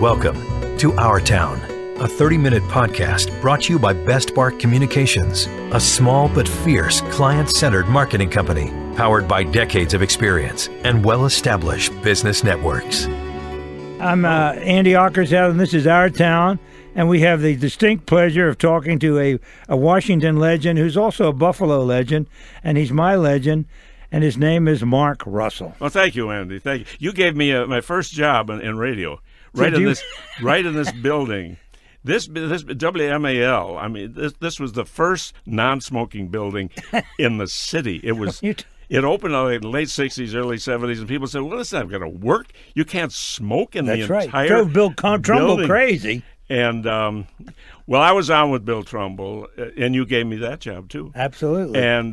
Welcome to Our Town, a 30-minute podcast brought to you by Best Bark Communications, a small but fierce client-centered marketing company powered by decades of experience and well-established business networks. I'm Andy Ockershausen, and this is Our Town, and we have the distinct pleasure of talking to a Washington legend who's also a Buffalo legend, and he's my legend, and his name is Mark Russell. Well, thank you, Andy. Thank you. You gave me my first job in radio, right in this building. This WMAL. I mean, this was the first non-smoking building in the city. It was. It opened in the late 60s, early 70s, and people said, well, this is not going to work. You can't smoke in the entire right. Drove Bill Trumbull crazy. And, well, I was on with Bill Trumbull, and you gave me that job, too. Absolutely. And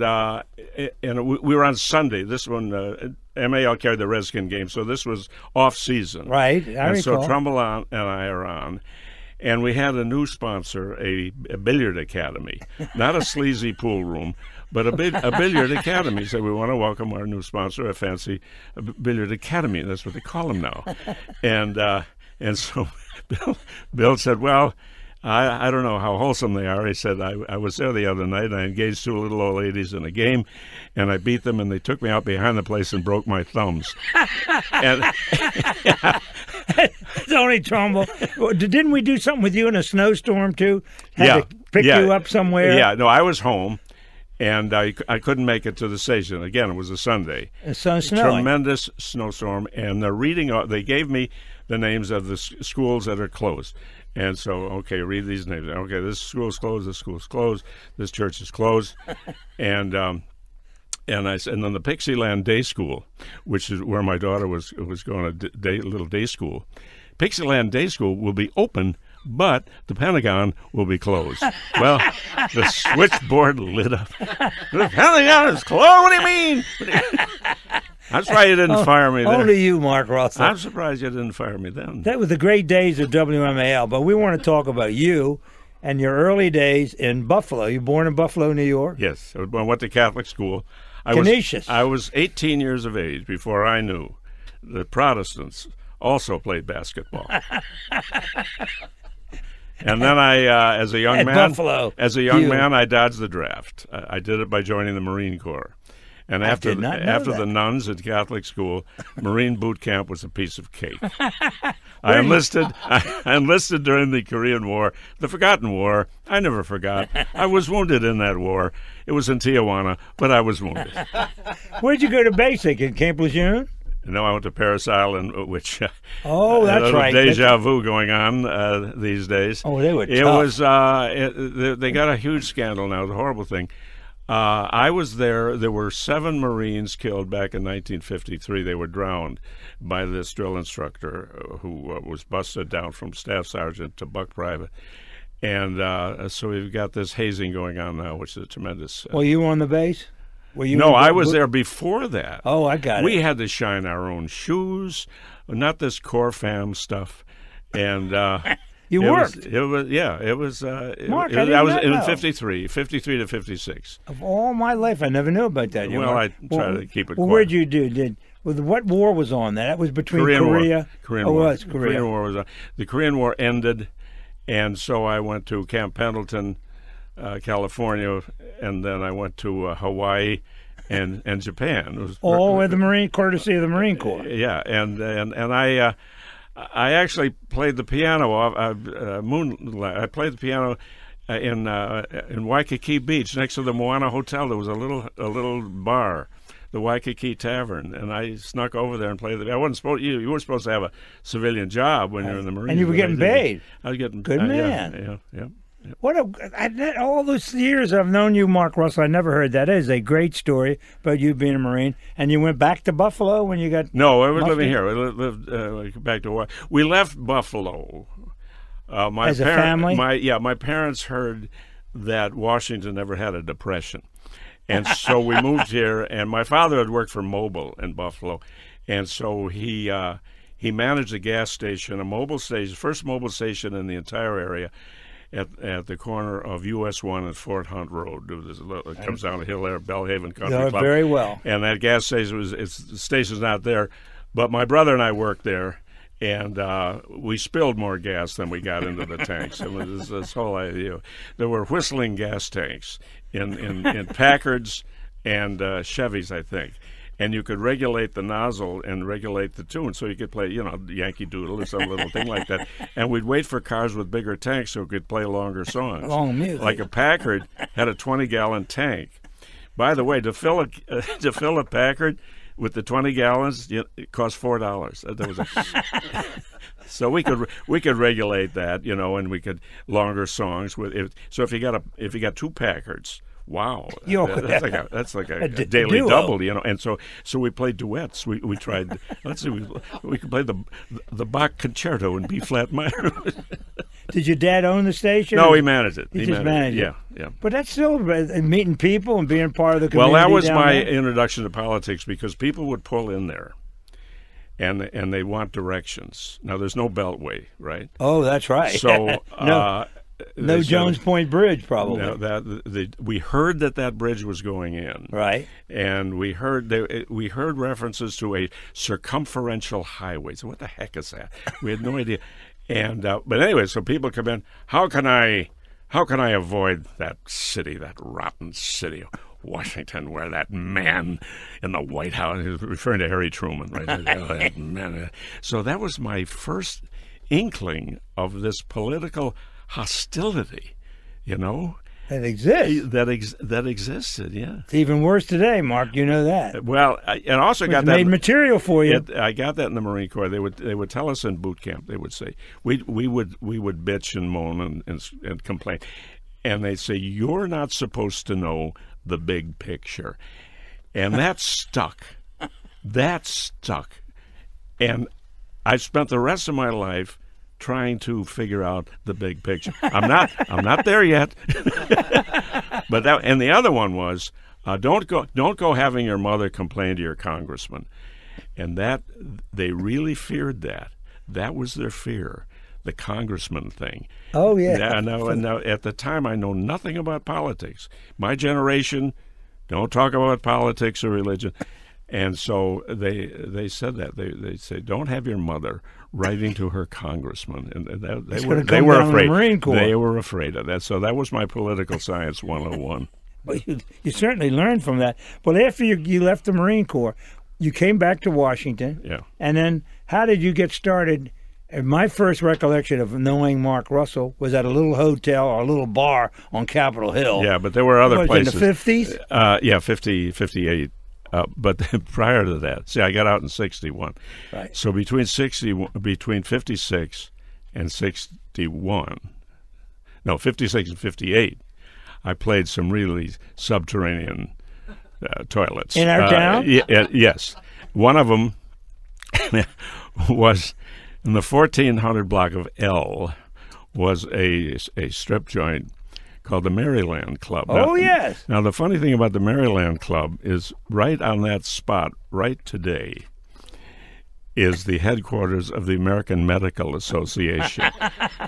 we were on Sunday. This one, MAL carried the Redskin game, so this was off-season. Right, I recall. So Trumbull and I are on. And we had a new sponsor, a billiard academy, not a sleazy pool room, but a billiard academy. So we want to welcome our new sponsor, a fancy billiard academy. That's what they call them now. And so Bill said, well, I don't know how wholesome they are. He said, I was there the other night, and I engaged two little old ladies in a game, and I beat them, and they took me out behind the place and broke my thumbs. And it's only Trumbull. Didn't we do something with you in a snowstorm, too? Had to pick you up somewhere? Yeah, no, I was home, and I couldn't make it to the station. Again, it was a Sunday. It's snowing. Tremendous snowstorm, and they gave me the names of the schools that are closed. And so, okay, read these names. Okay, this school's closed, this school's closed, this church is closed. And then the Pixieland Day School, which is where my daughter was going to little day school. Pixieland Day School will be open, but the Pentagon will be closed. Well, the switchboard lit up. The Pentagon is closed? What do you mean? I'm surprised you didn't fire me then. Only you, Mark Russell. I'm surprised you didn't fire me then. That was the great days of WMAL, but we want to talk about you and your early days in Buffalo. You were born in Buffalo, New York? Yes. I went to Catholic school. Canisius. I was 18 years of age before I knew that Protestants also played basketball. And then I, as a young man, I dodged the draft. I did it by joining the Marine Corps. And after the nuns at Catholic school, Marine boot camp was a piece of cake. I enlisted during the Korean War, the forgotten war. I never forgot. I was wounded in that war. It was in Tijuana, but I was wounded. Where'd you go to basic? In Camp Lejeune? No, I went to Paris Island, which that's right. Deja vu going on these days. Oh, they were tough. It was they got a huge scandal now. It's a horrible thing. I was there. There were 7 Marines killed back in 1953. They were drowned by this drill instructor who was busted down from staff sergeant to buck private. And so we've got this hazing going on now, which is a tremendous... Were you on the base? No, I was there before that. Oh, I got it. We had to shine our own shoes, not this Corps fam stuff. And... You worked. It was. Mark, I was in 53 to 56. Of all my life, I never knew about that. I try to keep it quiet. Where'd you do? What war was on that? That was between Korea. Korean War. It was Korea. Korean War was on. The Korean War ended, and so I went to Camp Pendleton, California, and then I went to Hawaii and Japan. It was all with the Marine, courtesy of the Marine Corps. Yeah, and I actually played the piano. I played the piano in Waikiki Beach, next to the Moana Hotel. There was a little bar, the Waikiki Tavern, and I snuck over there and played. You weren't supposed to have a civilian job when you're in the Marines. And you were getting paid. I was getting good man. Yeah. All those years I've known you, Mark Russell, I never heard that. That is a great story about you being a Marine. And you went back to Buffalo when you got... No, I was living here. We lived back to Hawaii. We left Buffalo. As a family? My parents heard that Washington never had a depression. And so we moved here, and my father had worked for Mobil in Buffalo. And so he managed a gas station, first mobile station in the entire area, at the corner of US 1 and Fort Hunt Road. It comes down a hill there, Bellhaven Country Club. Very well. And that gas station the station's not there, but my brother and I worked there, And we spilled more gas than we got into the tanks. It was this whole idea. There were whistling gas tanks in Packards and Chevys, I think. And you could regulate the nozzle and regulate the tune, so you could play, Yankee Doodle or some little thing like that. And we'd wait for cars with bigger tanks so we could play longer songs. Long music. Like a Packard had a 20-gallon tank. By the way, to fill a Packard with the 20 gallons, it cost $4. There was so we could regulate that, and we could longer songs with it. So if you got two Packards. Wow, that's like a daily duo. double, And so we played duets. We tried. Let's see, we could play the Bach Concerto in B flat minor. Did your dad own the station? No, he managed it. He just managed it. Yeah. But that's still meeting people and being part of the community. Well, that was down my there. introduction to politics, because people would pull in there, and they want directions. Now there's no Beltway, right? Oh, that's right. So no Jones Point Bridge, probably. No, we heard that bridge was going in, right? And we heard references to a circumferential highway. So what the heck is that? We had no idea. And but anyway, so people come in. How can I avoid that city, that rotten city, Washington, where that man in the White House, he was referring to Harry Truman, right? That man. So that was my first inkling of this political hostility, That exists. That existed, yeah. It's even worse today, Mark. You know that. Well, and also got that made material for you. I got that in the Marine Corps. They would tell us in boot camp. They would say we would bitch and moan and complain, and they'd say you're not supposed to know the big picture, and that stuck. That stuck, and I spent the rest of my life trying to figure out the big picture. I'm not there yet. But and the other one was don't go having your mother complain to your congressman, and that they really feared that. That was their fear, the congressman thing. Oh yeah. Now at the time I know nothing about politics. My generation don't talk about politics or religion. And so they said that. They say, don't have your mother writing to her congressman. And they were afraid. The Marine Corps. They were afraid of that. So that was my political science 101. Well, you certainly learned from that. But after you left the Marine Corps, you came back to Washington. Yeah. And then how did you get started? My first recollection of knowing Mark Russell was at a little hotel or a little bar on Capitol Hill. Yeah, but there were other places. In the 50s? Yeah, 58. But prior to that, see, I got out in 61. Right. So between 56 and 61, no, 56 and 58, I played some really subterranean toilets. In our town? Yes. One of them was in the 1400 block of L, was a strip joint called the Maryland Club. Oh, yes. Now, the funny thing about the Maryland Club is right on that spot, right today, is the headquarters of the American Medical Association.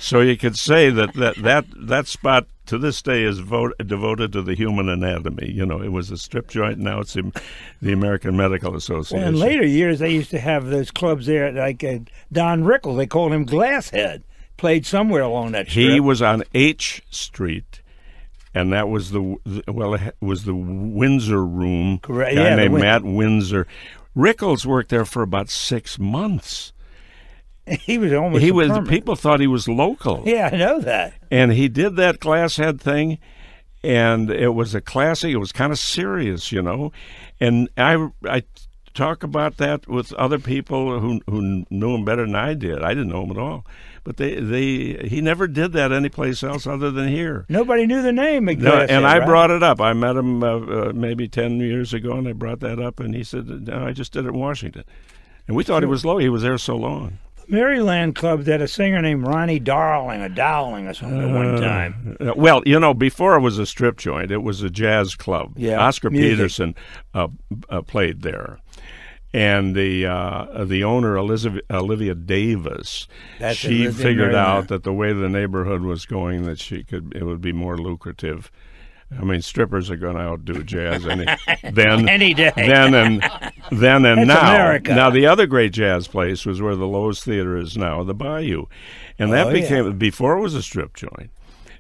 So you could say that spot to this day is devoted to the human anatomy. It was a strip joint. Now it's the American Medical Association. Well, in later years, they used to have those clubs there, like Don Rickles. They called him Glasshead. Played somewhere along that strip. He was on H Street. And that was it was the Windsor Room. Correct. Guy named Matt Windsor. Rickles worked there for about 6 months. He was almost permanent. People thought he was local. Yeah, I know that. And he did that Glasshead thing, and it was a classic. It was kind of serious, And I talk about that with other people who knew him better than I did. I didn't know him at all. But he never did that anyplace else other than here. Nobody knew the name. I brought it up. I met him maybe 10 years ago, and I brought that up, and he said, "No, I just did it in Washington." And we thought he was low. He was there so long. The Maryland Club had a singer named Ronnie Dowling or something at one time. Well, before it was a strip joint, it was a jazz club. Yeah, Oscar music. Peterson played there. And the owner, Olivia Davis, she figured out that the way the neighborhood was going, that it would be more lucrative I mean, strippers are going to outdo jazz any day. Then and That's now. America. Now, the other great jazz place was where the Lowe's Theater is now, the Bayou, and that became before it was a strip joint.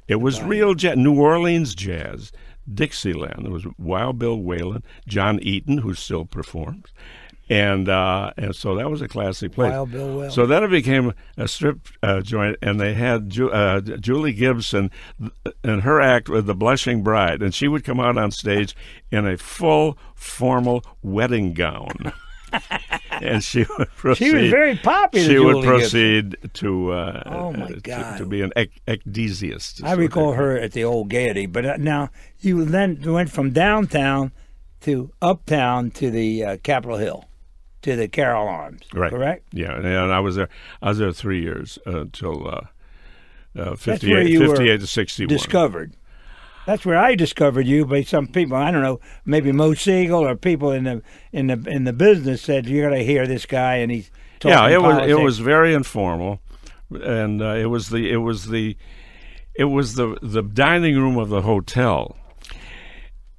It was real jazz, New Orleans jazz, Dixieland. There was Wild Bill Whalen, John Eaton, who still performs. And so that was a classy place. Wild Bill Whalen. So then it became a strip joint, and they had Julie Gibson and her act with The Blushing Bride, and she would come out on stage in a full formal wedding gown. And she would proceed. She was very popular. She would Julie proceed Gibson. to Oh my God. to be an ecdesiast. I recall her at the old Gaiety, but now you then went from downtown to uptown to the Capitol Hill, to the Carroll Arms. Right. Correct? Yeah, and I was there. I was there 3 years until 58 to 61. Discovered. That's where I discovered you by some people. I don't know, maybe Mo Siegel or people in the business said you got to hear this guy, and he's talking politics. It was very informal, and it was the dining room of the hotel,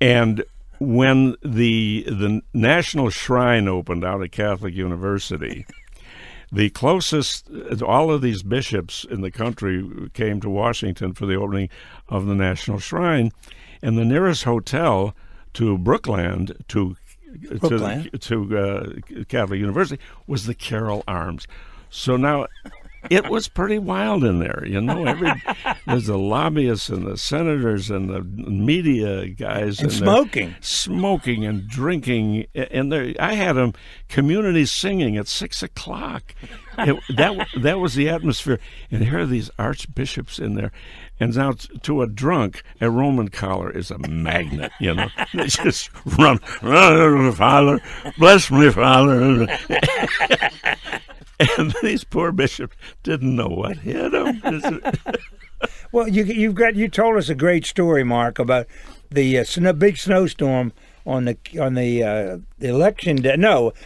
and when the National Shrine opened out at Catholic University. The closest, all of these bishops in the country came to Washington for the opening of the National Shrine, and the nearest hotel to Brookland, to Catholic University, was the Carroll Arms. So now, it was pretty wild in there, you know. There's the lobbyists and the senators and the media guys and smoking and drinking, and I had them community singing at 6 o'clock. That was the atmosphere, and here are these archbishops in there, and now to a drunk, a Roman collar is a magnet, you know. They just run, Father, bless me, Father. And these poor bishops didn't know what hit them. Well, you told us a great story, Mark, about the big snowstorm on the election day,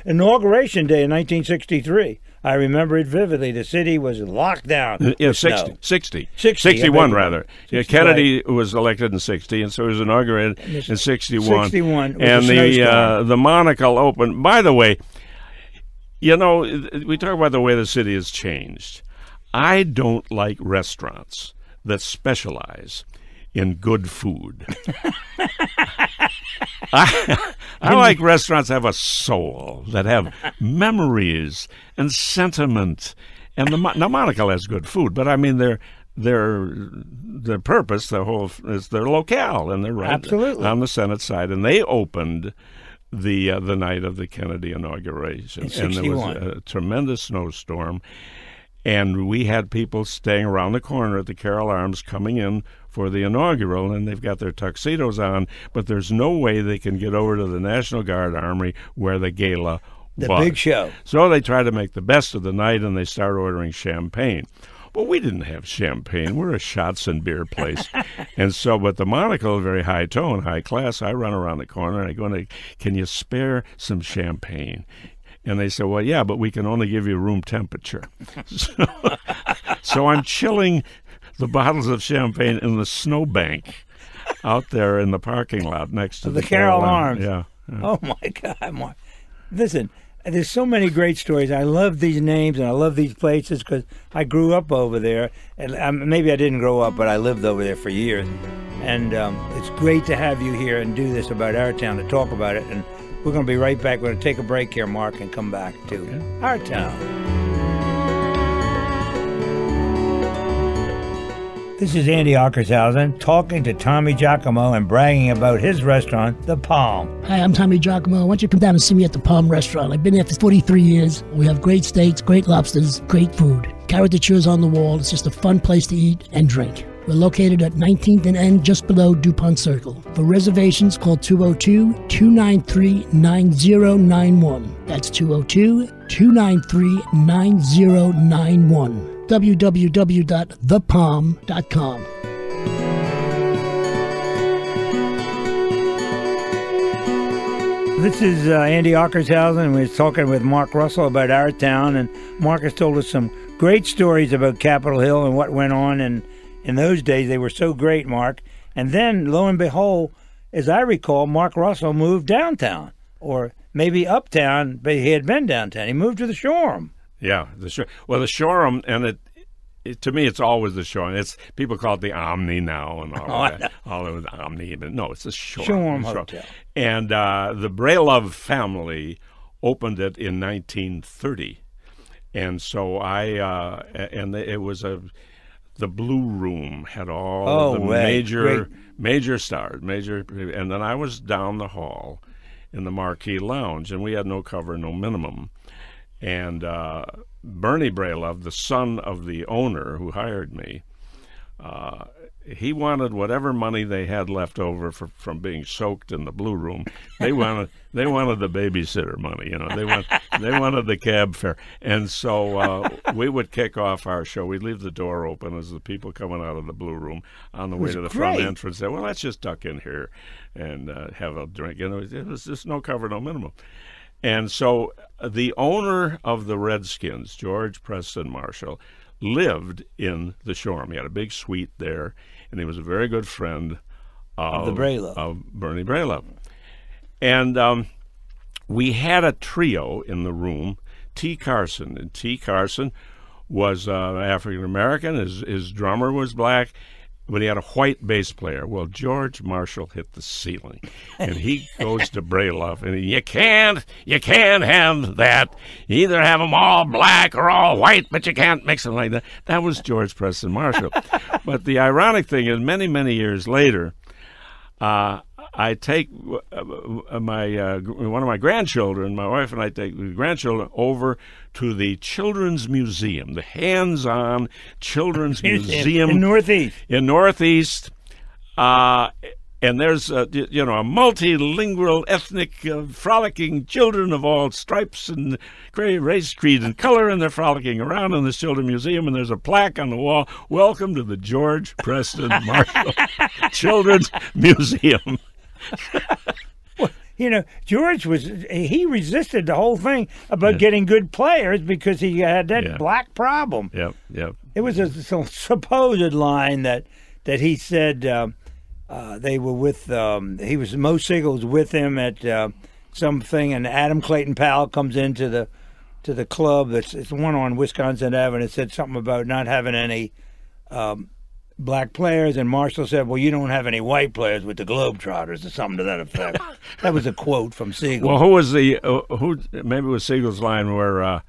inauguration day in 1963. I remember it vividly. The city was locked down. Yeah, 61 rather. Yeah, Kennedy was elected in 60, and so he was inaugurated in 61. 61, and the monocle opened. By the way, you know, we talk about the way the city has changed. I don't like restaurants that specialize in good food. I like restaurants that have a soul, that have memories and sentiment. And the Monocle has good food, but I mean their purpose, is their locale, and they're right Absolutely. On the Senate side, and they opened the night of the Kennedy inauguration, and there was a tremendous snowstorm, and we had people staying around the corner at the Carroll Arms coming in for the inaugural, and they've got their tuxedos on, but there's no way they can get over to the National Guard Armory where the gala was. The big show. So they try to make the best of the night, and they start ordering champagne. Well, we didn't have champagne. We're a shots and beer place. And so, but the Monocle, very high tone, high class, I run around the corner, and I go, can you spare some champagne? And they said, well, yeah, but we can only give you room temperature. So I'm chilling the bottles of champagne in the snowbank out there in the parking lot next to the Carroll Arms. Yeah. Oh, my God, Mark. Listen, there's so many great stories. I love these names and I love these places because I grew up over there. And maybe I didn't grow up, but I lived over there for years. And it's great to have you here and do this about our town, to talk about it. And we're going to be right back. We're going to take a break here, Mark, and come back to our town. This is Andy Ockershausen talking to Tommy Giacomo and bragging about his restaurant, The Palm. Hi, I'm Tommy Giacomo. Why don't you come down and see me at The Palm Restaurant? I've been there for 43 years. We have great steaks, great lobsters, great food. Caricatures on the wall. It's just a fun place to eat and drink. We're located at 19th and N, just below DuPont Circle. For reservations, call 202-293-9091. That's 202-293-9091. www.thepalm.com. This is Andy Ockershausen, and we're talking with Mark Russell about our town. And Mark has told us some great stories about Capitol Hill and what went on. And in those days, they were so great, Mark. And then, lo and behold, as I recall, Mark Russell moved downtown, or maybe uptown, but he had been downtown. He moved to the Shoreham. Yeah, the Shoreham, and to me, it's always the Shoreham. It's people call it the Omni now and all that. All of the Omni, but no, it's the Shoreham. Hotel. And the Brailov family opened it in 1930, and so it was the Blue Room had all the major stars, and then I was down the hall in the Marquee Lounge, and we had no cover, no minimum. And Bernie Brailov, the son of the owner who hired me, he wanted whatever money they had left over from being soaked in the Blue Room. They wanted the babysitter money. They wanted the cab fare. And so we would kick off our show. We'd leave the door open as the people coming out of the Blue Room on the way to the front entrance said, "Well, let's just duck in here and have a drink." It was just no cover, no minimum. And so the owner of the Redskins, George Preston Marshall, lived in the Shoreham. He had a big suite there, and he was a very good friend of Bernie Brailov. And we had a trio in the room, T. Carson. And T. Carson was African-American. His drummer was black, but he had a white bass player. Well, George Marshall hit the ceiling, and he goes to Brailov, and you can't have that. You either have them all black or all white, but you can't mix them like that. That was George Preston Marshall. But the ironic thing is, many, many years later, I take one of my grandchildren, my wife and I take the grandchildren over to the Children's Museum, the hands-on Children's Museum in Northeast. And there's a multilingual, ethnic, frolicking children of all stripes and race, creed, and color, and they're frolicking around in the Children's Museum. And there's a plaque on the wall: "Welcome to the George Preston Marshall Children's Museum." Well, George he resisted the whole thing about getting good players because he had that black problem. Yep. It was a supposed line that he said they were with. Mo Siegel was with him at something, and Adam Clayton Powell comes into the club. It's one on Wisconsin Avenue. It said something about not having any black players, and Marshall said, "Well, you don't have any white players with the Globetrotters," or something to that effect. That was a quote from Siegel. Well, who was maybe it was Siegel's line where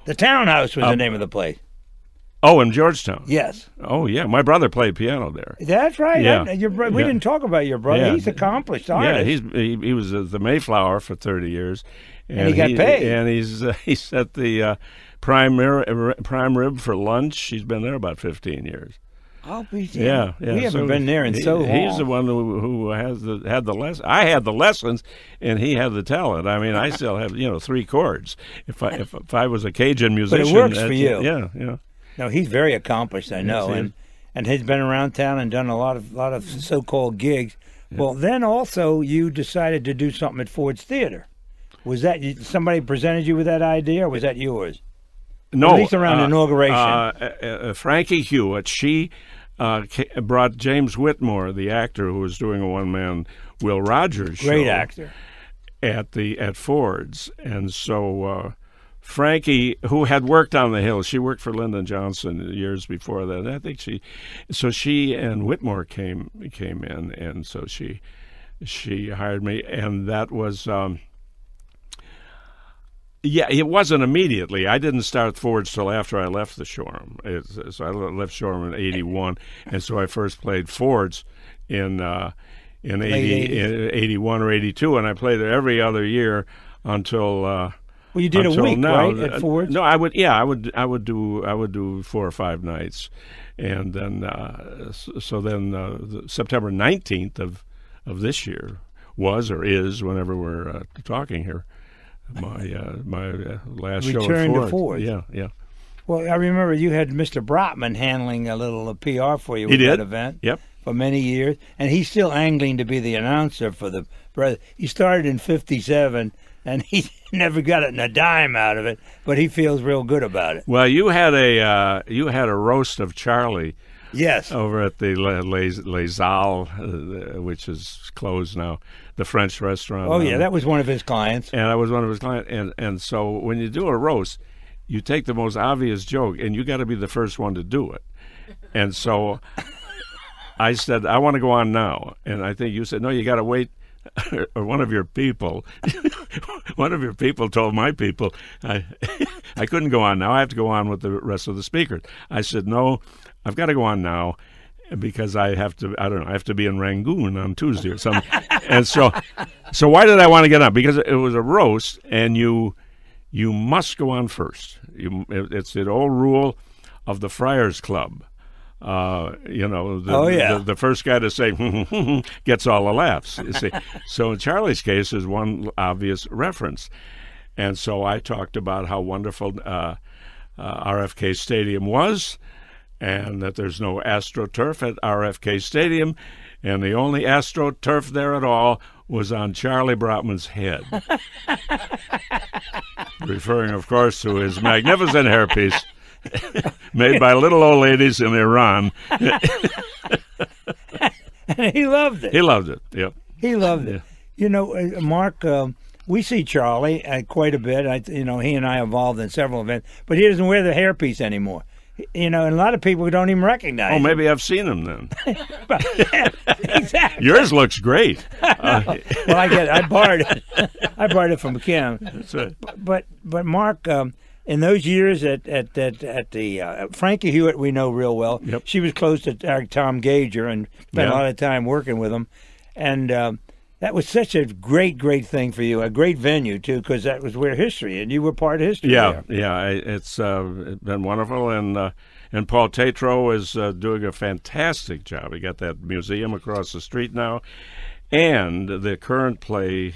the Townhouse was the name of the place. Oh, in Georgetown. Yes. Oh, yeah. My brother played piano there. That's right. Yeah. We didn't talk about your brother. Yeah. He's accomplished artist. Yeah, he was at the Mayflower for 30 years. And he got paid. And he's at the prime rib for lunch. He's been there about 15 years. Oh, yeah. We haven't been there in so long. He's the one who had the lesson. I had the lessons, and he had the talent. I mean, I still have 3 chords. If I was a Cajun musician, but it works for you. Yeah. No, he's very accomplished. I know, and he's been around town and done a lot of so-called gigs. Yeah. Well, then also you decided to do something at Ford's Theater. Was that somebody presented you with that idea, or was that yours? No, at least around inauguration. Frankie Hewitt, she brought James Whitmore, the actor who was doing a one-man Will Rogers show. Great actor. At Ford's, and so Frankie, who had worked on the Hill, she worked for Lyndon Johnson years before that. I think she and Whitmore came in, and so she hired me, and that was. It wasn't immediately. I didn't start Ford's till after I left the Shoreham. So I left Shoreham in '81, and so I first played Ford's in 81 or '82, and I played there every other year until. Well, you did a week, now. Right, at Ford's? No, I would do 4 or 5 nights, and then September 19th of this year was or is, whenever we're talking here, my last show at Return to Ford's. Yeah. Well, I remember you had Mr. Brotman handling a little PR for you with that event. Yep. For many years, and he's still angling to be the announcer for the brother. He started in '57, and he never got a dime out of it, but he feels real good about it. Well, you had a roast of Charlie Yes. Over at the Les Halles, which is closed now, the French restaurant. Oh, yeah, that was one of his clients. And I was one of his clients. And so when you do a roast, you take the most obvious joke, and you got to be the first one to do it. And so I said, I want to go on now. And I think you said, no, you got to wait. Or one of your people told my people, I couldn't go on now. I have to go on with the rest of the speakers. I said, no, I've got to go on now because I have to be in Rangoon on Tuesday or something. And so why did I want to get on? Because it was a roast, and you must go on first. It's the old rule of the Friars Club. The first guy to say gets all the laughs. You see. So in Charlie's case is one obvious reference. And so I talked about how wonderful RFK Stadium was, and that there's no AstroTurf at RFK Stadium, and the only AstroTurf there at all was on Charlie Brotman's head. Referring, of course, to his magnificent hairpiece made by little old ladies in Iran. And he loved it. He loved it, yep. He loved it. You know, Mark, we see Charlie quite a bit. He and I involved in several events, but he doesn't wear the hairpiece anymore. And a lot of people don't even recognize him. Maybe I've seen him then. Exactly. Yours looks great. Well, I borrowed it. I borrowed it from Kim. That's right. But Mark, in those years at the Frankie Hewitt, we know real well. Yep. She was close to Tom Gager and spent a lot of time working with him, and that was such a great thing for you, a great venue too, because that was where history, and you were part of history. Yeah, there. yeah, it's been wonderful, and Paul Tatro is doing a fantastic job. He got that museum across the street now, and the current play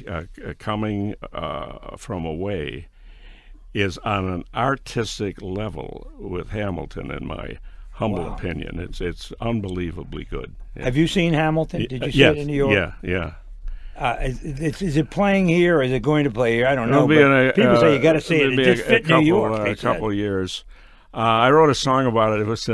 coming from away is on an artistic level with Hamilton, in my humble opinion. It's unbelievably good. Yeah. Have you seen Hamilton? Did you see it in New York? Yeah. Is it playing here, or is it going to play here? I don't know. But people say you got to see it. It just fit New York. A couple of years. I wrote a song about it. It was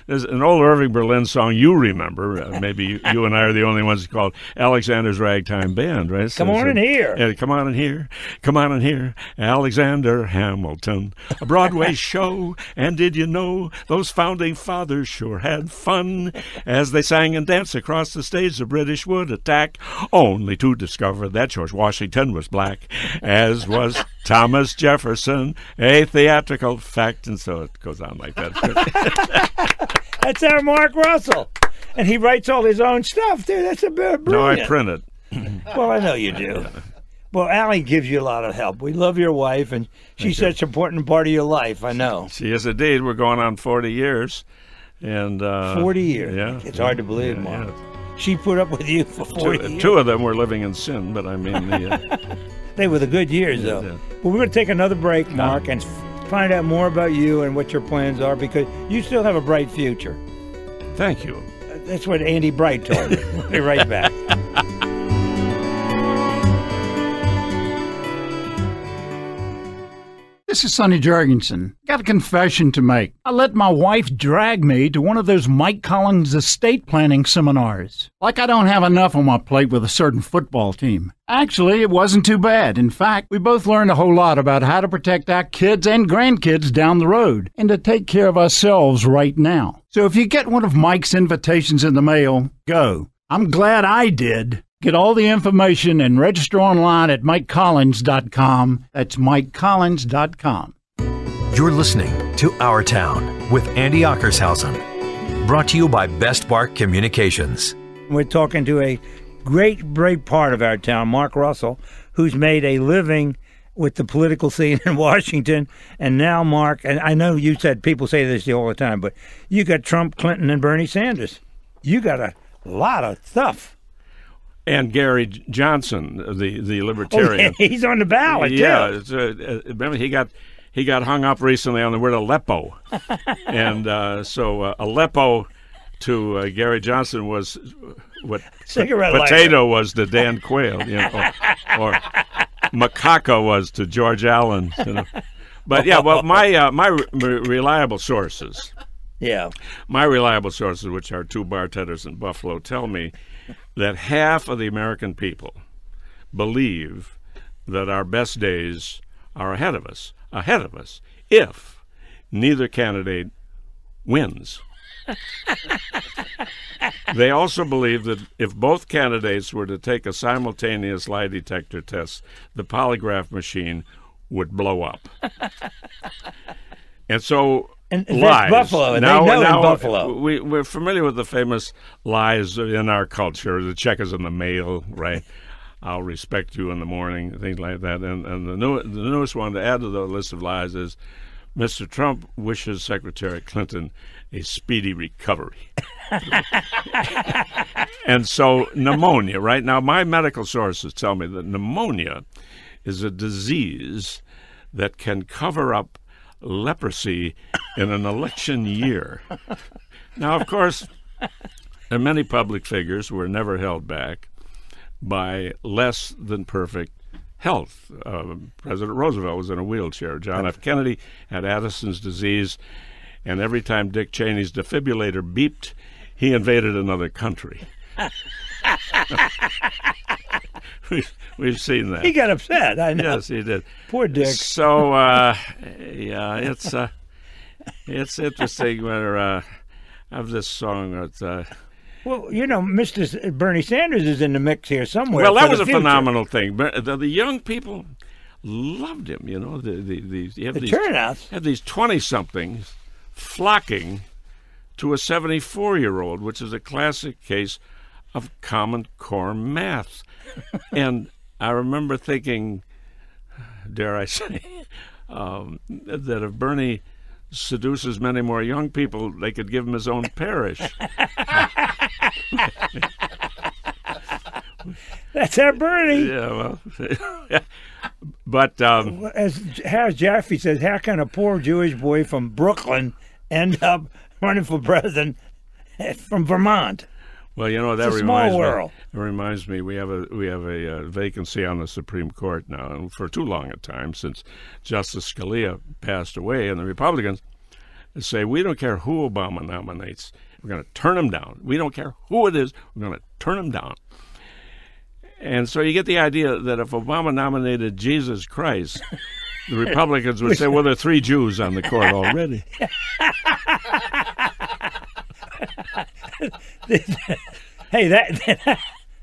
there's an old Irving Berlin song you remember. Maybe you and I are the only ones called Alexander's Ragtime Band, right? Come on in here. Yeah, come on in here. Come on in here. Alexander Hamilton, a Broadway show. And did you know those founding fathers sure had fun as they sang and danced across the stage? The British would attack, only to discover that George Washington was black, as was Thomas Jefferson, a theatrical fact. And so it goes on like that. That's our Mark Russell, and he writes all his own stuff, dude. That's a brilliant. No, I print it. Well, I know you do. Well, Allie gives you a lot of help. We love your wife, and she's such an important part of your life. I know. She is indeed. We're going on 40 years, and 40 years. Yeah, it's hard to believe, Mark. Yeah. She put up with you for 40 years. Two of them were living in sin, but I mean, they were the good years, though. Yeah. Well, we're going to take another break, Mark, and find out more about you and what your plans are, because you still have a bright future. Thank you. That's what Andy Bright told me. We'll be right back. This is Sonny Jurgensen. Got a confession to make. I let my wife drag me to one of those Mike Collins estate planning seminars. Like I don't have enough on my plate with a certain football team. Actually, it wasn't too bad. In fact, we both learned a whole lot about how to protect our kids and grandkids down the road and to take care of ourselves right now. So if you get one of Mike's invitations in the mail, go. I'm glad I did. Get all the information and register online at MikeCollins.com. That's MikeCollins.com. You're listening to Our Town with Andy Ockershausen. Brought to you by Best Bark Communications. We're talking to a great part of our town, Mark Russell, who's made a living with the political scene in Washington. And now, Mark, and I know you said people say this to you all the time, but you got Trump, Clinton, and Bernie Sanders. You got a lot of stuff. And Gary Johnson, the libertarian. Oh, yeah, he's on the ballot, too. Yeah. Remember, he got hung up recently on the word Aleppo. And so Aleppo to Gary Johnson was what potato was to Dan Quayle, or macaca was to George Allen. But yeah, well, my reliable sources Yeah. My reliable sources, which are two bartenders in Buffalo, tell me that half of the American people believe that our best days are ahead of us, if neither candidate wins. They also believe that if both candidates were to take a simultaneous lie detector test, the polygraph machine would blow up. And so And lies. that's Buffalo, and now, they know now in Buffalo. We're familiar with the famous lies in our culture. The check is in the mail, right? I'll respect you in the morning, things like that. And the newest one to add to the list of lies is Mr. Trump wishes Secretary Clinton a speedy recovery. And so pneumonia, right? Now, my medical sources tell me that pneumonia is a disease that can cover up leprosy in an election year. Now, of course, many public figures were never held back by less than perfect health. President Roosevelt was in a wheelchair. John F. Kennedy had Addison's disease, and every time Dick Cheney's defibrillator beeped, he invaded another country. We've seen that. He got upset, I know. Yes, he did. Poor Dick. So, yeah, it's interesting where I have this song that. Well, you know, Mr. Bernie Sanders is in the mix here somewhere. Well, that was a future. phenomenal thing. But the young people loved him. You know, the turnouts. Had these 20-somethings flocking to a 74-year-old, which is a classic case of Common Core math. And I remember thinking, dare I say, that if Bernie seduces many more young people, they could give him his own parish. That's our Bernie. Yeah, well, but As Jaffe says, how can a poor Jewish boy from Brooklyn end up running for president from Vermont? well, you know, that It's a small reminds world. me. It reminds me we have a vacancy on the Supreme Court now, and for too long a time, since Justice Scalia passed away, and the Republicans say we don't care who Obama nominates, we're going to turn him down. We don't care who it is, we're going to turn him down. And so you get the idea that if Obama nominated Jesus Christ, the Republicans would say, well, there are 3 Jews on the court already. Hey, that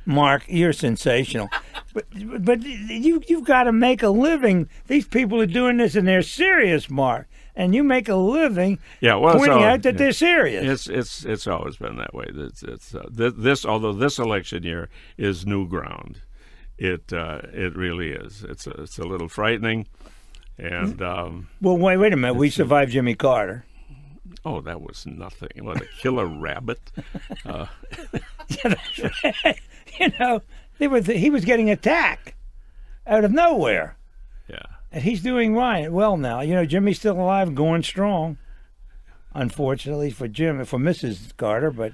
Mark, you're sensational. But you've got to make a living. These people are doing this and they're serious, Mark. And you make a living pointing out that they're serious. It's always been that way. Although this election year is new ground, it really is. It's a little frightening, and well, wait a minute. We survived Jimmy Carter. Oh, that was nothing. What, a killer rabbit? Yeah, that's right. You know, he was getting attacked out of nowhere. Yeah. And he's doing well now. You know, Jimmy's still alive, going strong. Unfortunately for Mrs. Carter, but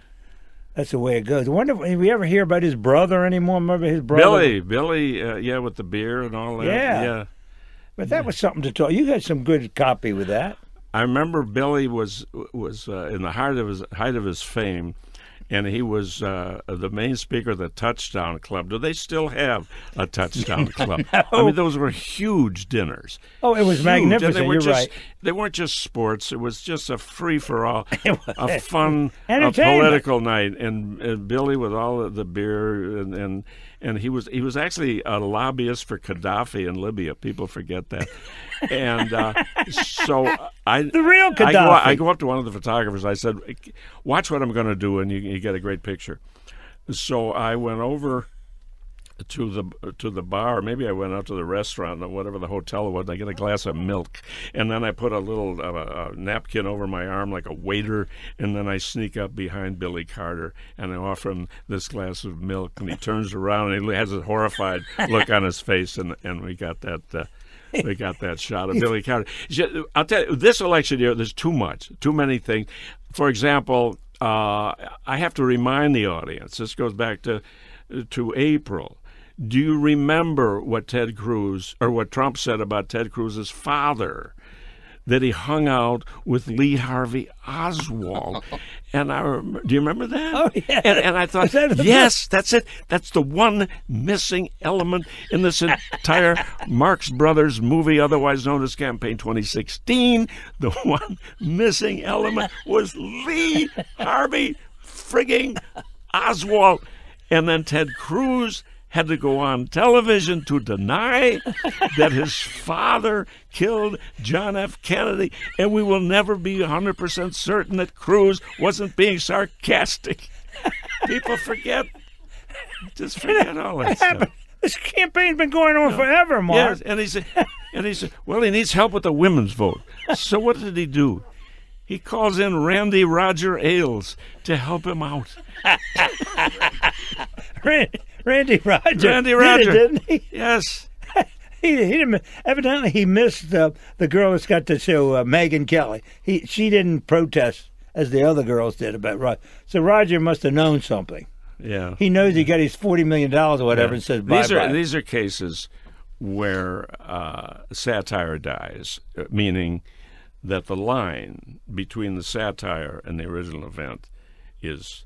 that's the way it goes. I wonder if we ever hear about his brother anymore. Remember his brother? Billy, yeah, with the beer and all that. Yeah. But that was something to talk. You had some good copy with that. I remember Billy was in the height of his fame, and he was the main speaker of the Touchdown Club. Do they still have a Touchdown Club? No. I mean, those were huge dinners. Oh, it was magnificent. You're right. They weren't just sports. It was just a free-for-all, a fun, entertainment. Political night. And Billy, with all the beer, and he was actually a lobbyist for Gaddafi in Libya. People forget that. And so the real Gaddafi. I go up to one of the photographers. I said, "Watch what I'm going to do, and you get a great picture." So I went over to the bar. Maybe I went out to the restaurant or whatever the hotel was. I get a glass of milk, and then I put a little napkin over my arm like a waiter, and then I sneak up behind Billy Carter and I offer him this glass of milk, and he turns around and he has a horrified look on his face, and we got that. We got that shot of Billy Carter. I'll tell you, this election year, there's too many things. For example, I have to remind the audience. This goes back to April. Do you remember what Trump said about Ted Cruz's father? that he hung out with Lee Harvey Oswald. And I remember, do you remember that? Oh, yeah. And I thought, yes, that's it. That's the one missing element in this entire Marx Brothers movie, otherwise known as Campaign 2016. The one missing element was Lee Harvey frigging Oswald. And then Ted Cruz had to go on television to deny that his father killed John F. Kennedy, and we will never be 100% certain that Cruz wasn't being sarcastic. People forget. Just forget all that stuff. This campaign's been going on forever, Mark. Yes, and he said, well, he needs help with the women's vote. So what did he do? He calls in Randy Roger Ailes to help him out. Randy Roger. Didn't he? Yes. Evidently he missed the girl that's got the show, Megyn Kelly. She didn't protest as the other girls did about Roger. So Roger must have known something. Yeah. He knows he got his $40 million or whatever and says bye-bye. These are cases where satire dies, meaning that the line between the satire and the original event is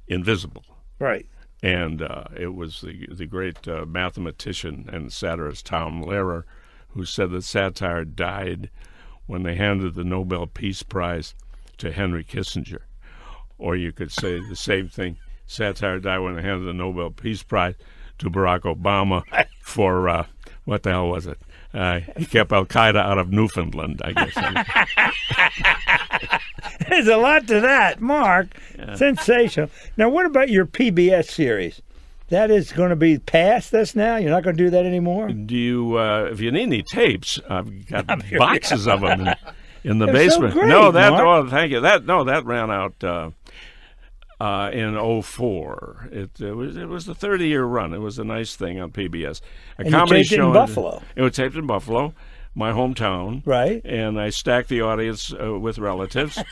invisible. Right. And it was the great mathematician and satirist Tom Lehrer who said that satire died when they handed the Nobel Peace Prize to Henry Kissinger. Or you could say the same thing, satire died when they handed the Nobel Peace Prize to Barack Obama for, what the hell was it? He kept Al-Qaeda out of Newfoundland, I guess. There's a lot to that, Mark. Yeah. Sensational. Now, what about your PBS series? That is going to be past this now? You're not going to do that anymore? Do you, if you need any tapes, I've got boxes of them in the basement. So great, no, that, Mark. oh, thank you. That ran out in 2004. It was the 30-year run. It was a nice thing on PBS. And you taped it in Buffalo. It was taped in Buffalo, my hometown. Right. And I stacked the audience with relatives.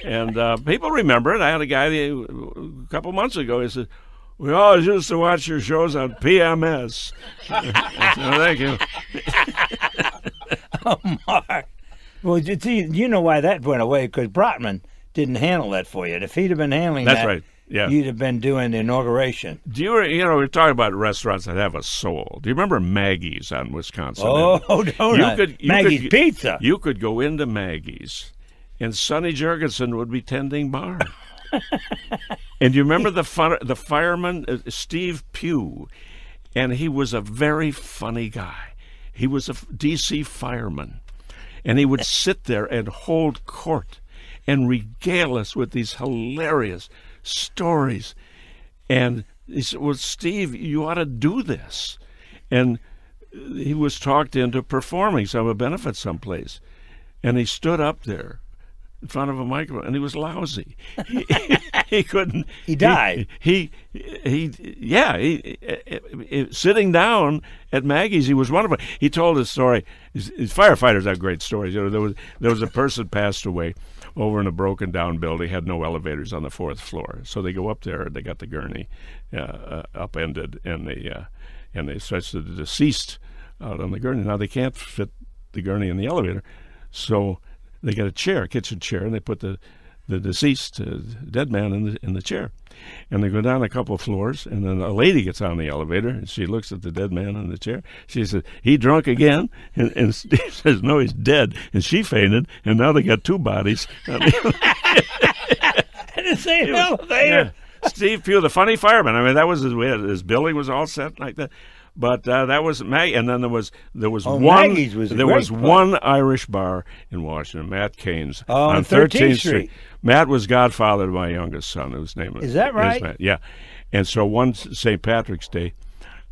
And people remember it. I had a guy a couple months ago, he said, we always used to watch your shows on PMS. I said, thank you. Oh, Mark. Well, you know why that went away, because Brotman didn't handle that for you. And if he'd have been handling That's right. Yeah. You'd have been doing the inauguration. Do we're talking about restaurants that have a soul. Do you remember Maggie's on Wisconsin? Oh, don't Maggie's Pizza. You could go into Maggie's, and Sonny Jurgensen would be tending bar. And you remember the fireman, Steve Pugh, and he was a very funny guy. He was a D.C. fireman, and he would sit there and hold court and regale us with these hilarious stories. And he said, well, Steve, you ought to do this. And he was talked into performing a benefit someplace. And he stood up there in front of a microphone, and he was lousy. He couldn't. He died. Sitting down at Maggie's, he was wonderful. He told his story. His firefighters have great stories. You know, there was a person passed away over in a broken down building, had no elevators on the 4th floor. So they go up there, they got the gurney upended, and they stretch the deceased out on the gurney. Now they can't fit the gurney in the elevator, so they got a kitchen chair, and they put the deceased dead man in the chair. And they go down a couple of floors, and then a lady gets on the elevator, and she looks at the dead man in the chair. She says, he drunk again? And Steve says, no, he's dead. And she fainted, and now they got two bodies. In the same elevator. Yeah. Steve Pugh, the funny fireman. I mean, that was his billing was all set like that. But that was Maggie, and then there was one Irish bar in Washington, Matt Cain's on 13th Street. Matt was godfather to my youngest son, whose name is that right? Matt. Yeah, and so one St. Patrick's Day,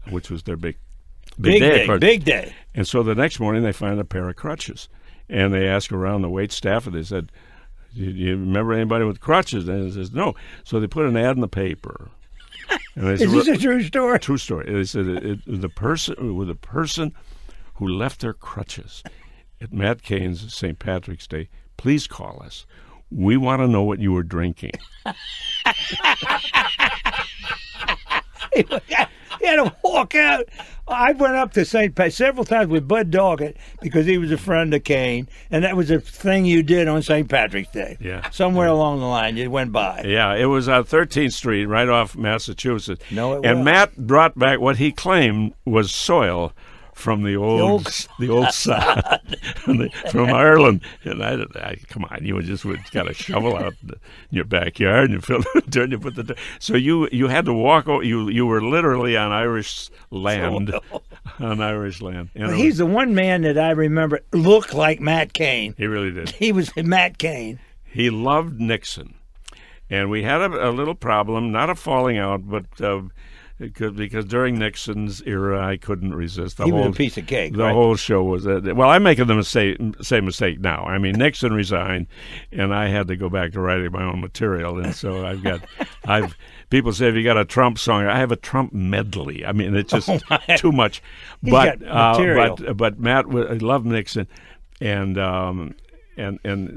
which was their big day, and so the next morning they find a pair of crutches, and they ask around the wait staff, and they said, "Do you remember anybody with crutches?" And he says, "No." So they put an ad in the paper. Is this a true story? True story. They said the person who left their crutches at Matt Cain's St. Patrick's Day, please call us. We want to know what you were drinking. He had to walk out. I went up to St. Pat several times with Bud Doggett because he was a friend of Kane, and that was a thing you did on St. Patrick's Day. Yeah. Somewhere along the line, you went by. Yeah, it was on 13th Street, right off Massachusetts. No, it and wasn't. Matt brought back what he claimed was soil from the old sod from Ireland. And I come on, you just got a shovel out in your backyard and you fill the dirt and you put the dirt. So you had to walk. You were literally on Irish land. On Irish land. Well, he's the one man that I remember looked like Matt Cain. He really did. He was Matt Cain. He loved Nixon. And we had a little problem, not a falling out, but because during Nixon's era, I couldn't resist. He was a piece of cake. The right? whole show was well, I'm making the same mistake now. I mean, Nixon resigned, and I had to go back to writing my own material. And so people say, have you got a Trump song? I have a Trump medley. I mean, it's just too much. But Matt loved Nixon, and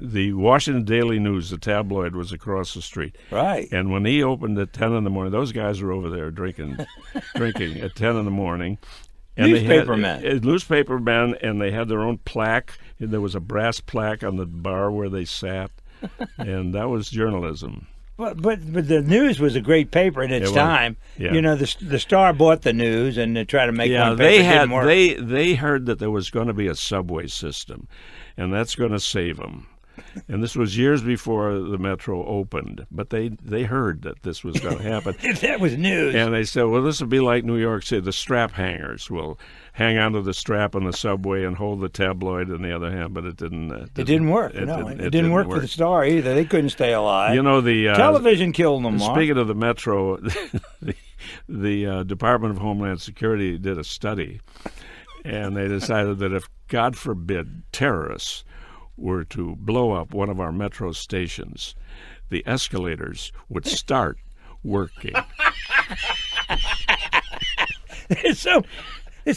the Washington Daily News, the tabloid, was across the street. Right. And when he opened at 10 in the morning, those guys were over there drinking at 10 in the morning. And newspapermen, and they had their own plaque. There was a brass plaque on the bar where they sat, and that was journalism. But the News was a great paper in its time. Yeah. You know, the Star bought the News, and they tried to make one paper. They heard that there was going to be a subway system, and that's going to save them. And this was years before the Metro opened, but they heard that this was going to happen. That was news. And they said, well, this will be like New York City. The strap hangers will hang onto the strap on the subway and hold the tabloid in the other hand, but it didn't work. It didn't work for the Star either. They couldn't stay alive. You know, the television killed them. Speaking of the Metro, the Department of Homeland Security did a study, and they decided that if, God forbid, terrorists were to blow up one of our Metro stations, the escalators would start working. It's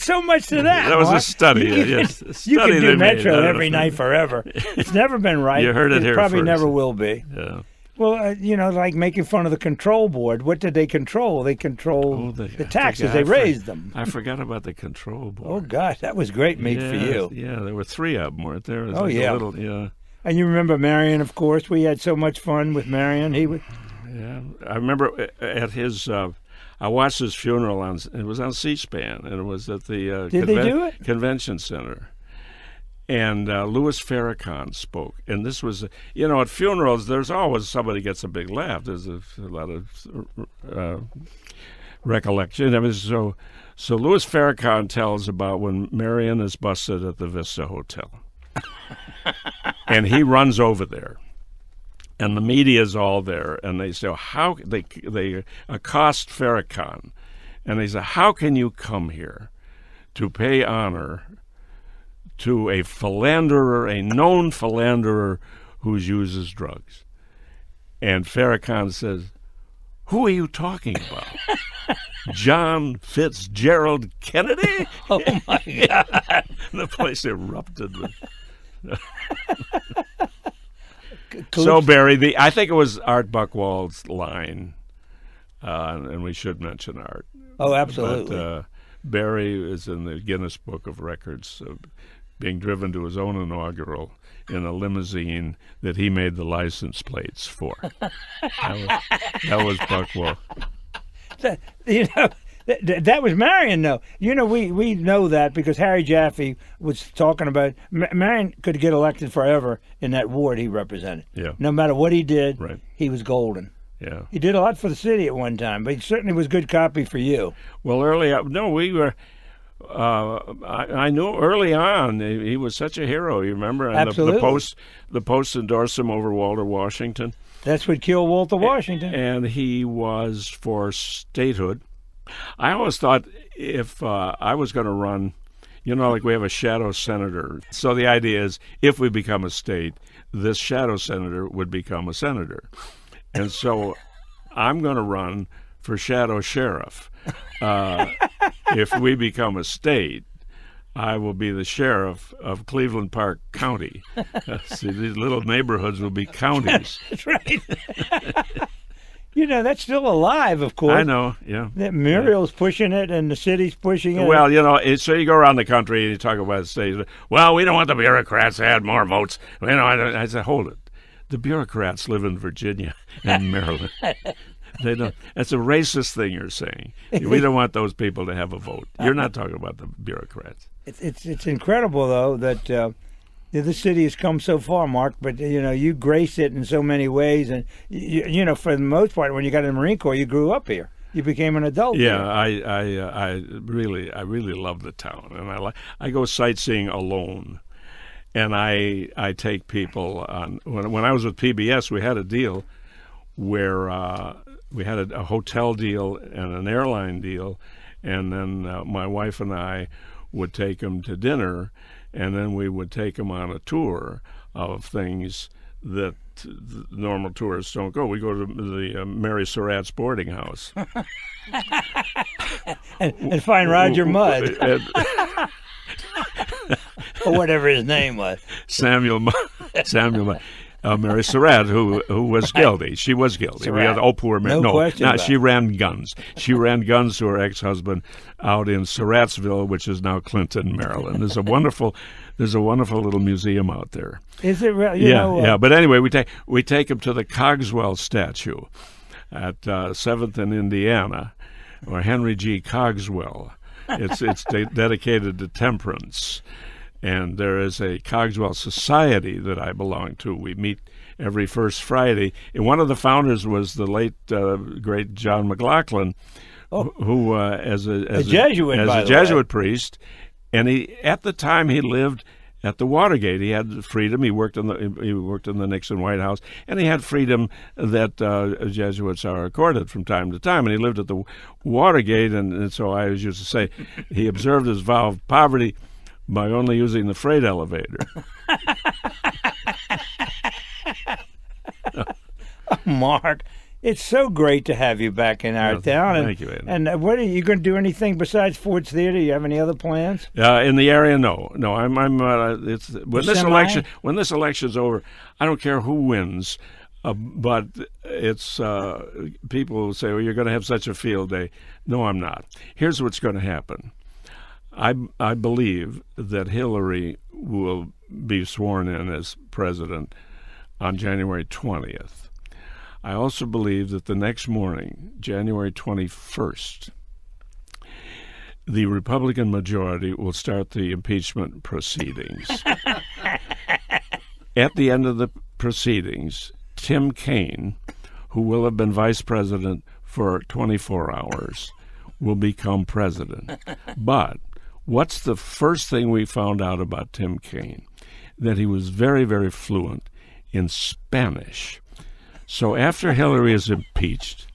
so much to that. That was Mark. a study. You can do Metro every night forever. It's never been right. You heard it here probably first. Never will be. Yeah. Well, like making fun of the control board. What did they control? They controlled the taxes. They raised them. I forgot about the control board. Oh, gosh, that was great meat for you. Yeah, there were 3 of them, weren't there? Yeah. And you remember Marion, of course. We had so much fun with Marion. Yeah, I remember at his. I watched his funeral it was on C-SPAN, and it was at the Did they do it? Convention Center. And Louis Farrakhan spoke. And this was, at funerals, there's always somebody gets a big laugh. There's a lot of recollection. I mean, so Louis Farrakhan tells about when Marion is busted at the Vista Hotel. And he runs over there. And the media's all there. And they say, how they accost Farrakhan. And they say, how can you come here to pay honor to a philanderer, a known philanderer who uses drugs? And Farrakhan says, who are you talking about? John Fitzgerald Kennedy? Oh, my God. The place erupted with... So, Barry, I think it was Art Buchwald's line, and we should mention Art. Oh, absolutely. But Barry is in the Guinness Book of Records, being driven to his own inaugural in a limousine that he made the license plates for. That was Buchwald. That was Marion, though. We know that because Harry Jaffe was talking about Marion could get elected forever in that ward he represented. Yeah. No matter what he did, right. He was golden. Yeah. He did a lot for the city at one time, but he certainly was good copy for you. Well, we were. I knew early on he was such a hero. You remember? And Absolutely. The Post endorsed him over Walter Washington. That's what killed Walter Washington. And he was for statehood. I always thought if I was going to run, like we have a shadow senator. So the idea is if we become a state, this shadow senator would become a senator. And so I'm going to run for shadow sheriff. If we become a state, I will be the sheriff of Cleveland Park County. See, these little neighborhoods will be counties. That's right. That's still alive, of course. I know, yeah. That Muriel's pushing it, and the city's pushing it. Well, so you go around the country and you talk about the state. Well, we don't want the bureaucrats to add more votes. I said, hold it. The bureaucrats live in Virginia and Maryland. They don't. That's a racist thing you're saying. We don't want those people to have a vote. You're not talking about the bureaucrats. It's incredible, though, that the city has come so far, Mark. But you grace it in so many ways, and for the most part, when you got in the Marine Corps, you grew up here. You became an adult. Yeah, here. I really love the town, and I go sightseeing alone, and I take people on. When I was with PBS, we had a deal where. We had a hotel deal and an airline deal, and then my wife and I would take them to dinner, and then we would take them on a tour of things that normal tourists don't go. We go to the Mary Surratt's boarding house. and find Roger Mudd. Or whatever his name was. Samuel Mudd. Mary Surratt, who was guilty. She was guilty. Surratt. We had, oh, poor man. No, she ran guns. She ran guns to her ex-husband out in Surrattsville, which is now Clinton, Maryland. There's a wonderful little museum out there. Is it really? Yeah. But anyway, we take him to the Cogswell statue at 7th and Indiana, or Henry G. Cogswell. It's dedicated to temperance. And there is a Cogswell Society that I belong to. We meet every first Friday. And one of the founders was the late, great John McLaughlin, who as a Jesuit priest. And at the time he lived at the Watergate. He had freedom. He worked in the Nixon White House, and he had freedom that Jesuits are accorded from time to time. And he lived at the Watergate, and so I always used to say he observed his vow of poverty by only using the freight elevator. Mark, it's so great to have you back in our town. Thank you, Andy. And what are you going to do? Anything besides Ford's Theater? You have any other plans? In the area, no. It's when this election's over, I don't care who wins. But it's people will say, "Well, you're going to have such a field day." No, I'm not. Here's what's going to happen. I believe that Hillary will be sworn in as president on January 20th. I also believe that the next morning, January 21st, the Republican majority will start the impeachment proceedings. At the end of the proceedings, Tim Kaine, who will have been vice president for 24 hours, will become president. But what's the first thing we found out about Tim Kaine? That he was very, very fluent in Spanish. So after Hillary is impeached,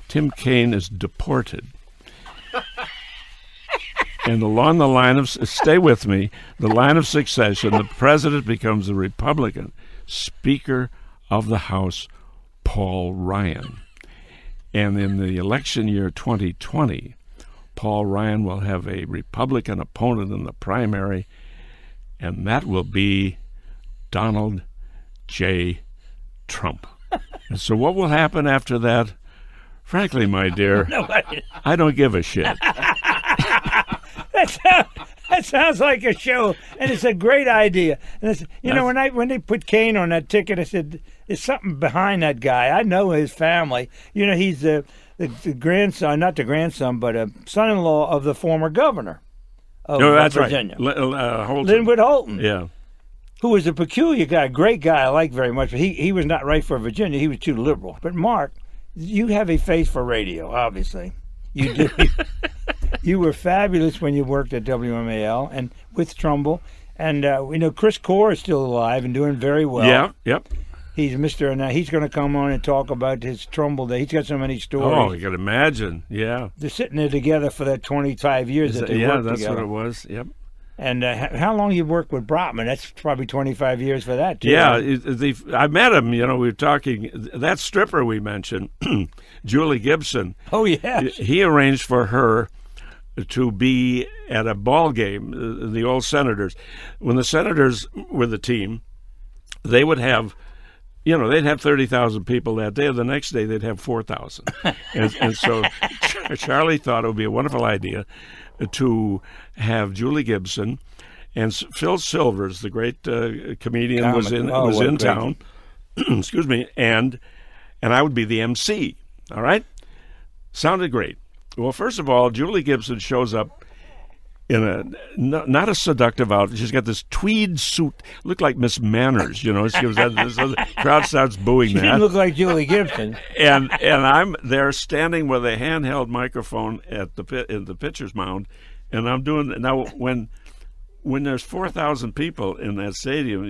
Tim Kaine is deported. And along the line of, stay with me, the line of succession, the president becomes the Republican Speaker of the House, Paul Ryan. And in the election year 2020, Paul Ryan will have a Republican opponent in the primary, and that will be Donald J. Trump. And so what will happen after that? Frankly, my dear, I don't give a shit. That sounds like a show, and it's a great idea. And it's, when they put Kaine on that ticket, I said, there's something behind that guy. I know his family. He's the grandson, not the grandson, but a son-in-law of the former governor of Virginia. Right. Linwood Holton. Yeah. Who was a peculiar guy, a great guy I like very much, but he was not right for Virginia. He was too liberal. But Mark, you have a face for radio, obviously. You do. You were fabulous when you worked at WMAL and with Trumbull. And Chris Core is still alive and doing very well. Yeah, yep. He's Mr. He's going to come on and talk about his Trumbull day. He's got so many stories. Oh, you can imagine. Yeah. They're sitting there together for that 25 years that they worked together. Yeah, that's what it was. Yep. And how long you worked with Brotman? That's probably 25 years for that, too. Yeah, I met him. We were talking. That stripper we mentioned, Julie Gibson. Oh, yeah. He arranged for her to be at a ball game, the old Senators. When the Senators were the team, they would have they'd have 30,000 people that day. The next day, they'd have 4,000. and so Charlie thought it would be a wonderful idea to have Julie Gibson and Phil Silvers, the great comedian, was in town. Excuse me, and I would be the MC. All right, sounded great. Well, first of all, Julie Gibson shows up in not a seductive outfit. She's got this tweed suit, looked like Miss Manners. She was so the crowd starts booing She that. didn't look like Julie Gibson. and I'm there standing with a handheld microphone in the pitcher's mound, and I'm doing now when there's 4,000 people in that stadium,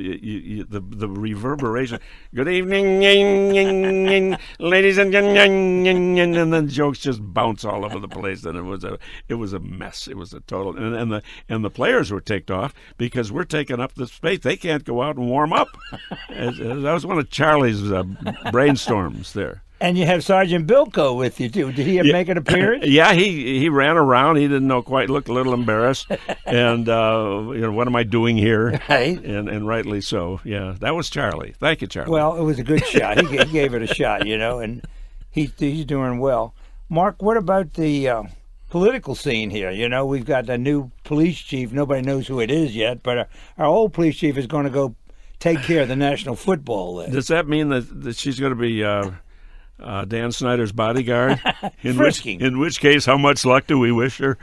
the reverberation. Good evening, ladies and gentlemen, and then jokes just bounce all over the place. And it was a mess. It was a total. And the players were ticked off because we're taking up the space. They can't go out and warm up. That was one of Charlie's brainstorms there. And you have Sergeant Bilko with you, too. Did he make an appearance? Yeah, he ran around. He didn't know quite, looked a little embarrassed. And, what am I doing here? Right. And rightly so. Yeah, that was Charlie. Thank you, Charlie. Well, it was a good shot. He gave it a shot, and he's doing well. Mark, what about the political scene here? We've got a new police chief. Nobody knows who it is yet, but our old police chief is going to go take care of the National Football League. Does that mean that she's going to be Dan Snyder's bodyguard? In which case, how much luck do we wish her?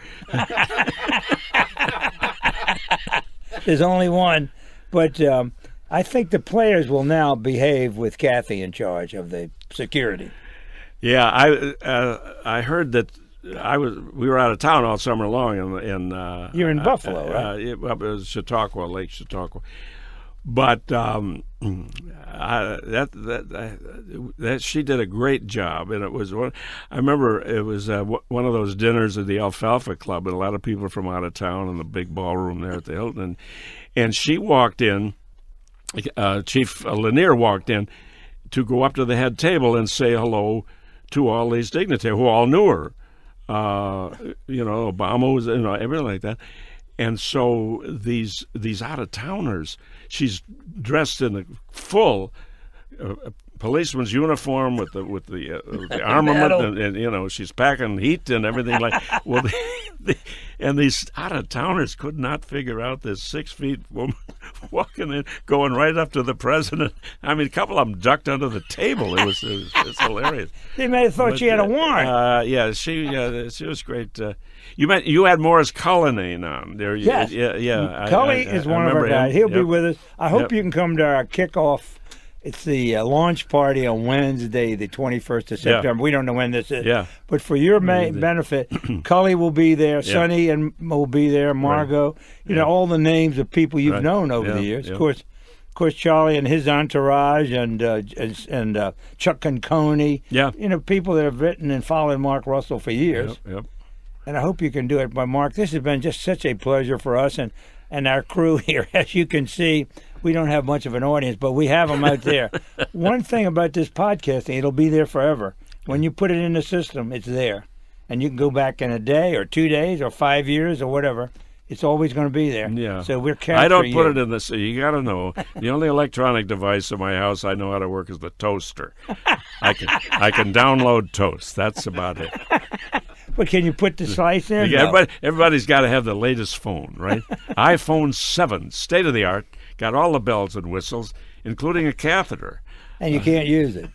There's only one, but I think the players will now behave with Kathy in charge of the security. Yeah, I heard that we were out of town all summer long, and you're in Buffalo, right? It was Chautauqua, Lake Chautauqua. But that she did a great job, and it was one. I remember it was one of those dinners at the Alfalfa Club, and a lot of people from out of town in the big ballroom there at the Hilton, and she walked in. Chief Lanier walked in to go up to the head table and say hello to all these dignitaries who all knew her. Obama was, everything like that. And so these out-of-towners, she's dressed in a full policeman's uniform with the armament, and she's packing heat and everything like. Well, and these out-of-towners could not figure out this 6 feet woman walking in, going right up to the president. I mean, a couple of them ducked under the table. It was hilarious. They may have thought she had a warrant. Yeah, she was great. You had Morris Cullinane on there. Yes. Yeah. Cully is one of our guys. He'll be with us. I hope you can come to our kickoff. It's the launch party on Wednesday, the 21st of September. Yeah. We don't know when this is. Yeah. But for your benefit, Cully will be there, Sonny and will be there, Margot. Right. All the names of people you've known over the years. Yeah. Of course, Charlie and his entourage, and Chuck Conconi. Yeah. People that have written and followed Mark Russell for years. Yep. And I hope you can do it. But Mark, this has been just such a pleasure for us and our crew here. As you can see, we don't have much of an audience, but we have them out there. One thing about this podcasting, it'll be there forever. When you put it in the system, it's there. And you can go back in a day or 2 days or 5 years or whatever. It's always going to be there. Yeah. So we're capturing I don't put you. it in the. You got to know. The only electronic device in my house I know how to work is the toaster. I can download toast. That's about it. But can you put the slice in? Yeah, No. everybody's got to have the latest phone, right? iPhone 7, state of the art, got all the bells and whistles, including a catheter. And you can't use it.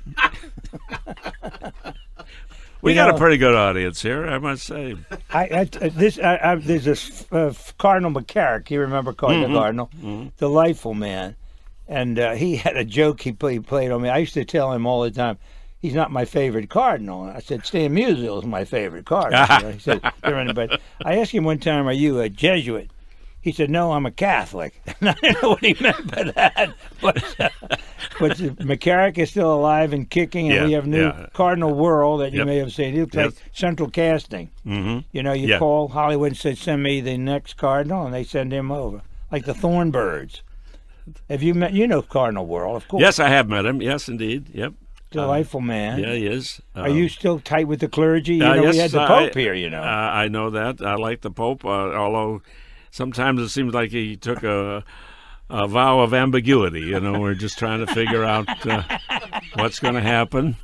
We got a pretty good audience here, I must say. There's this Cardinal McCarrick. You remember Cardinal Cardinal? Mm-hmm. Delightful man. And he had a joke he played on me. I used to tell him all the time, he's not my favorite Cardinal. I said, Stan Musial is my favorite Cardinal. He said, but I asked him one time, are you a Jesuit? He said, no, I'm a Catholic. And I didn't know what he meant by that. But McCarrick is still alive and kicking, and we have new Cardinal Whirl that you may have seen. He looks like Central Casting. Mm-hmm. You call Hollywood and say, send me the next Cardinal, and they send him over. Like the Thornbirds. Have you met, Cardinal Whirl, of course. Yes, I have met him. Yes, indeed. Yep. Delightful man. Yeah, he is. Are you still tight with the clergy? Yes, we had the Pope here, I know that. I like the Pope, although sometimes it seems like he took a vow of ambiguity. We're just trying to figure out what's going to happen.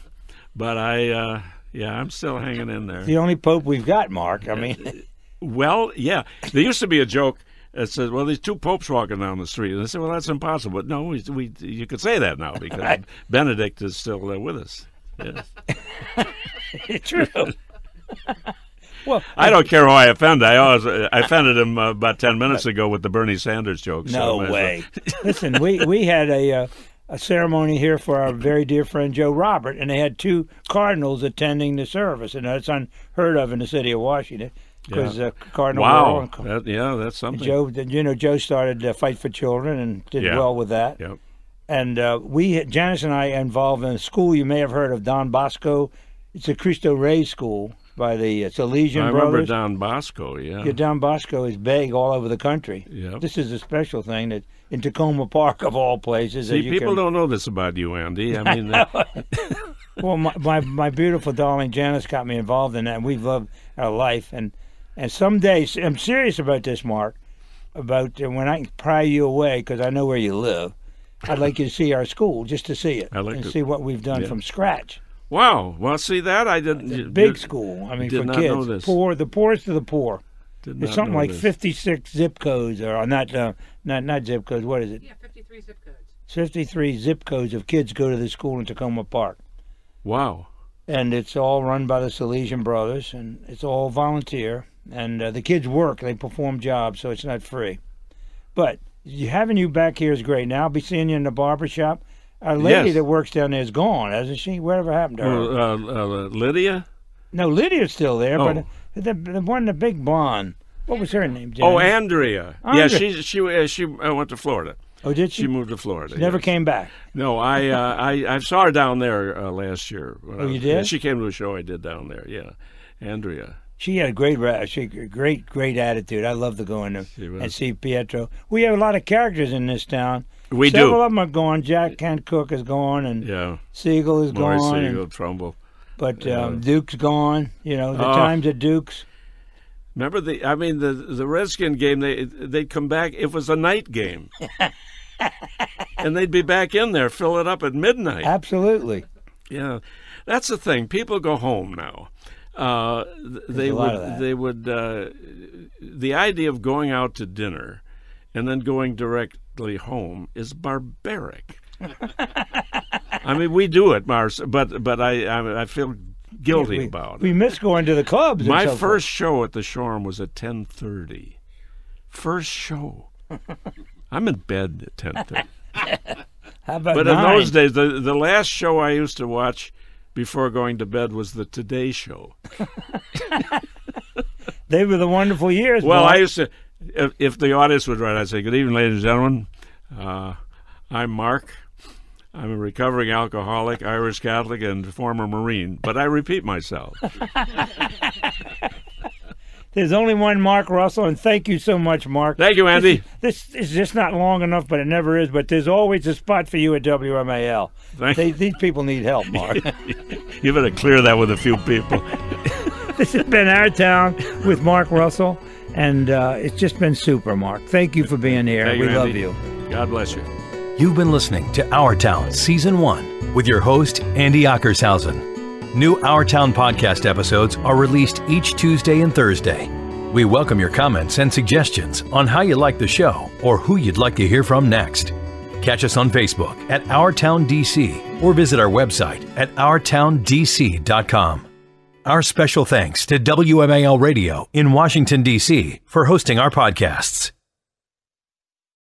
But I'm still hanging in there. The only pope we've got, Mark. I mean, well, yeah. There used to be a joke that says, "Well, there's two popes walking down the street," and I said, "Well, that's impossible." But no, you could say that now because Right. Benedict is still with us. Yes. True. Well, I don't care who I offend. I offended him about 10 minutes ago with the Bernie Sanders joke. no way. Listen, we had a ceremony here for our very dear friend Joe Robert, and they had two cardinals attending the service, and that's unheard of in the city of Washington because Cardinal. Wow. That's something. Joe, Joe started Fight for Children and did well with that. Yep. And Janice and I involved in a school you may have heard of, Don Bosco. It's a Cristo Rey school by the Salesian I Brothers. remember Don Bosco, yeah. Yeah, Don Bosco is big all over the country. Yep. This is a special thing that in Tacoma Park, of all places. See, people don't know this about you, Andy. I mean, well, my beautiful darling Janice got me involved in that, and we've loved our life. And someday, I'm serious about this, Mark, about when I can pry you away, because I know where you live, I'd like you to see our school, just to see it, and see what we've done from scratch. Wow. Well, see that? I didn't. It's a big school. I mean, did for not kids. know this. Poor, the poorest of the poor. Did It's not something know like this. 56 zip codes, or not zip codes. What is it? Yeah, 53 zip codes. 53 zip codes of kids go to the school in Tacoma Park. Wow. And it's all run by the Salesian Brothers, and it's all volunteer. And the kids work; they perform jobs, so it's not free. But having you back here is great. Now I'll be seeing you in the barber shop. Our lady that works down there is gone, hasn't she? Whatever happened to her? Lydia? No, Lydia's still there, Oh. but the one, the big blonde. What was her name? Jenny? Oh, Andrea. Andrea. Yeah, she went to Florida. Oh, did she? She moved to Florida. She never yes. came back. No, I saw her down there last year. Oh, you did? She came to a show I did down there. Yeah, Andrea. She had a great attitude. I love to go in there was. and see Pietro. We have a lot of characters in this town. We Several do. of them are gone. Jack Kent Cook is gone, and Siegel is Maurice gone. Siegel, Trumbull. But Duke's gone. You know, the times at Duke's. Remember the Redskin game? They'd come back. It was a night game, and they'd be back in there, fill it up at midnight. Absolutely. Yeah, that's the thing. People go home now. They would. The idea of going out to dinner and then going directly home is barbaric. I mean, we do it, Mars, but I feel guilty about it. We miss going to the clubs. My first show at the Shoreham was at 10:30. First show. I'm in bed at 10:30. How about But 9? in those days, the last show I used to watch before going to bed was the Today Show. They were the wonderful years. Well, Mark. I used to, if the audience would write, I'd say, "Good evening, ladies and gentlemen. I'm Mark. I'm a recovering alcoholic, Irish Catholic, and former Marine." But I repeat myself. There's only one Mark Russell, and thank you so much, Mark. Thank you, Andy. This is just not long enough, but it never is. But there's always a spot for you at WMAL. These people need help, Mark. You better clear that with a few people. This has been Our Town with Mark Russell, and it's just been super, Mark. Thank you for being here. Thank we you, love Andy. you. God bless you. You've been listening to Our Town Season 1 with your host, Andy Ockershausen. New Our Town podcast episodes are released each Tuesday and Thursday. We welcome your comments and suggestions on how you like the show or who you'd like to hear from next. Catch us on Facebook at Our Town DC or visit our website at OurTownDC.com. Our special thanks to WMAL Radio in Washington, D.C. for hosting our podcasts.